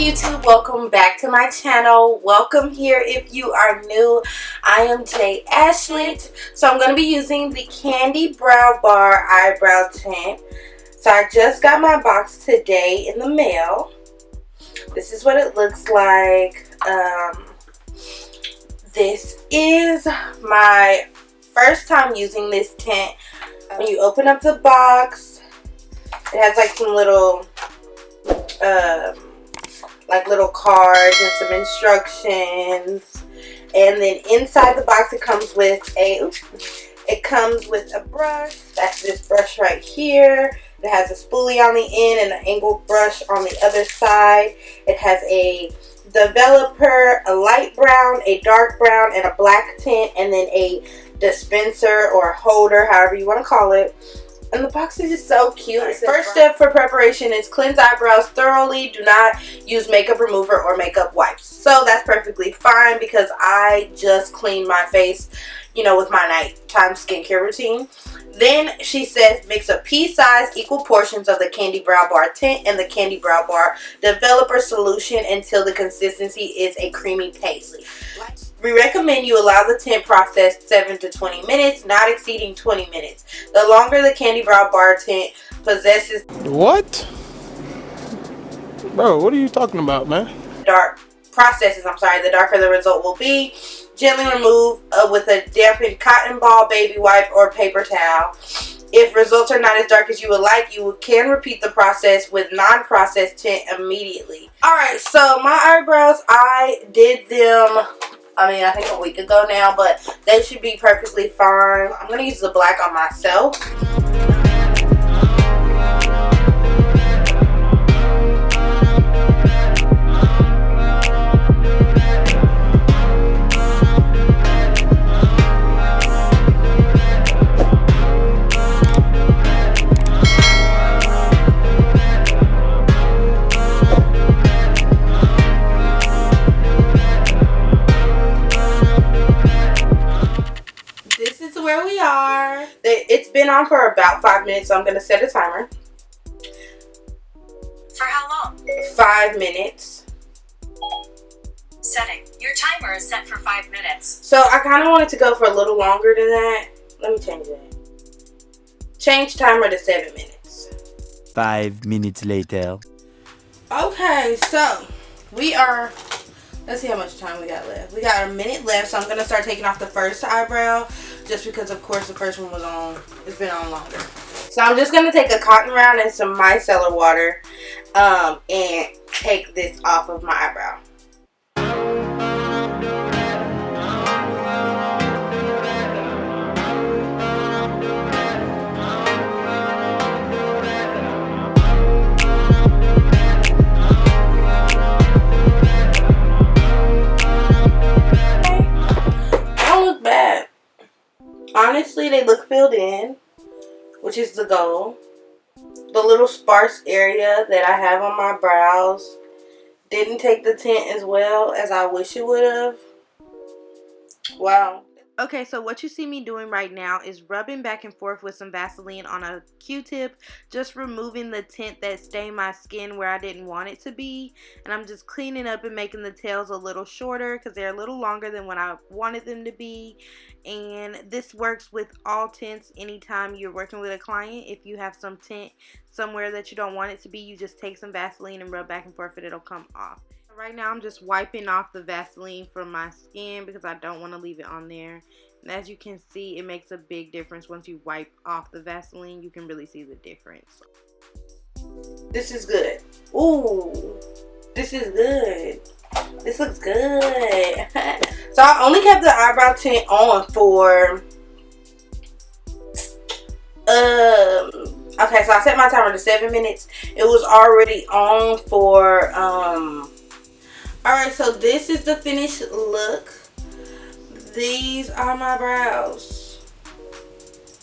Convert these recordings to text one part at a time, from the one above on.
YouTube? Welcome back to my channel. Welcome here if you are new. I am J.Ashlee. So I'm going to be using the Candy Brow Bar Eyebrow Tint. So I just got my box today in the mail. This is what it looks like. This is my first time using this tint. When you open up the box, it has like some little little cards and some instructions, and then inside the box it comes with a brush. That's this brush right here. It has a spoolie on the end and an angled brush on the other side. It has a developer, a light brown, a dark brown, and a black tint, and then a dispenser or holder, however you want to call it. And the box is just so cute. First step for preparation is cleanse eyebrows thoroughly. Do not use makeup remover or makeup wipes. So that's perfectly fine because I just cleaned my face, you know, with my nighttime skincare routine. Then she says mix a pea-sized equal portions of the Candy Brow Bar Tint and the Candy Brow Bar Developer Solution until the consistency is a creamy paste. We recommend you allow the tint process 7 to 20 minutes, not exceeding 20 minutes. The longer the Candy Brow Bar Tint possesses... What? Bro, what are you talking about, man? The darker the result will be. Gently remove with a dampened cotton ball, baby wipe, or paper towel. If results are not as dark as you would like, you can repeat the process with non-processed tint immediately. Alright, so my eyebrows, I did them... I think a week ago now, but they should be perfectly fine. I'm going to use the black on myself. Where we are. It's been on for about 5 minutes, so I'm going to set a timer. For how long? 5 minutes. Setting. Your timer is set for 5 minutes. So I kind of want it to go for a little longer than that. Let me change that. Change timer to 7 minutes. 5 minutes later. Okay, so we are... Let's see how much time we got left. We got a minute left, so I'm going to start taking off the first eyebrow. Just because, of course, the first one was on. It's been on longer. So I'm just going to take a cotton round and some micellar water. And take this off of my eyebrow. Honestly, they look filled in, which is the goal. The little sparse area that I have on my brows didn't take the tint as well as I wish it would have. Wow. Okay, so what you see me doing right now is rubbing back and forth with some Vaseline on a Q-tip, just removing the tint that stained my skin where I didn't want it to be. And I'm just cleaning up and making the tails a little shorter because they're a little longer than what I wanted them to be. And this works with all tints anytime you're working with a client. If you have some tint somewhere that you don't want it to be, you just take some Vaseline and rub back and forth and it'll come off. Right now I'm just wiping off the Vaseline from my skin because I don't want to leave it on there. And as you can see, it makes a big difference. Once you wipe off the Vaseline, you can really see the difference. This is good. Ooh, this is good. This looks good. So I only kept the eyebrow tint on for okay, so I set my timer to 7 minutes. It was already on for alright, so this is the finished look. These are my brows.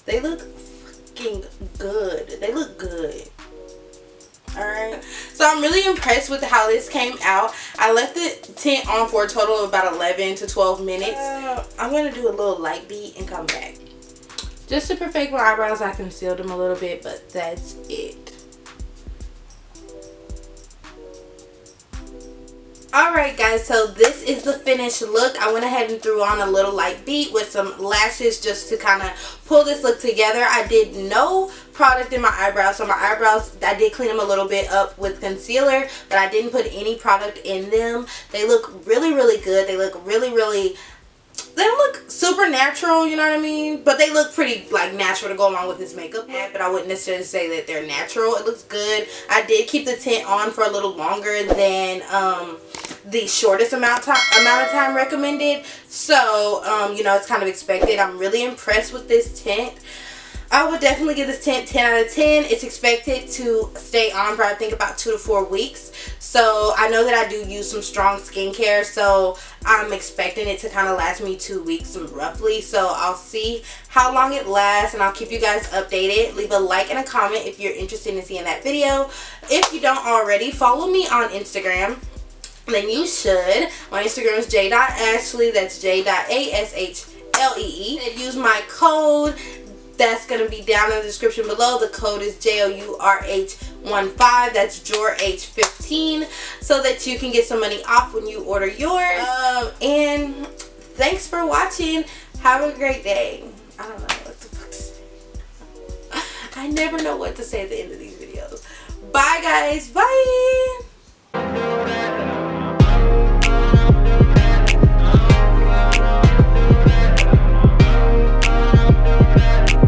They look fucking good. They look good. Alright, so I'm really impressed with how this came out. I left the tint on for a total of about 11 to 12 minutes. I'm going to do a little light beat and come back. Just to perfect my eyebrows, I concealed them a little bit, but that's it. Alright guys, so this is the finished look. I went ahead and threw on a little light beat with some lashes just to kind of pull this look together. I did no product in my eyebrows, so my eyebrows, I did clean them a little bit up with concealer, but I didn't put any product in them. They look really, really good. They look really, they don't look super natural, you know what I mean? But they look pretty like natural to go along with this makeup. But I wouldn't necessarily say that they're natural. It looks good. I did keep the tint on for a little longer than the shortest amount of time recommended. So, you know, it's kind of expected. I'm really impressed with this tint. I would definitely give this tint 10 out of 10. It's expected to stay on for I think about 2 to 4 weeks. So I know that I do use some strong skincare, so I'm expecting it to kind of last me 2 weeks roughly. So I'll see how long it lasts and I'll keep you guys updated. Leave a like and a comment if you're interested in seeing that video. If you don't already, follow me on Instagram. Then you should. My Instagram is J.Ashlee. That's J.ASHLEE. And use my code. That's going to be down in the description below. The code is JOURH15. That's JOURH15. So that you can get some money off when you order yours. And thanks for watching. Have a great day. I don't know what the fuck to say. I never know what to say at the end of these videos. Bye guys. Bye.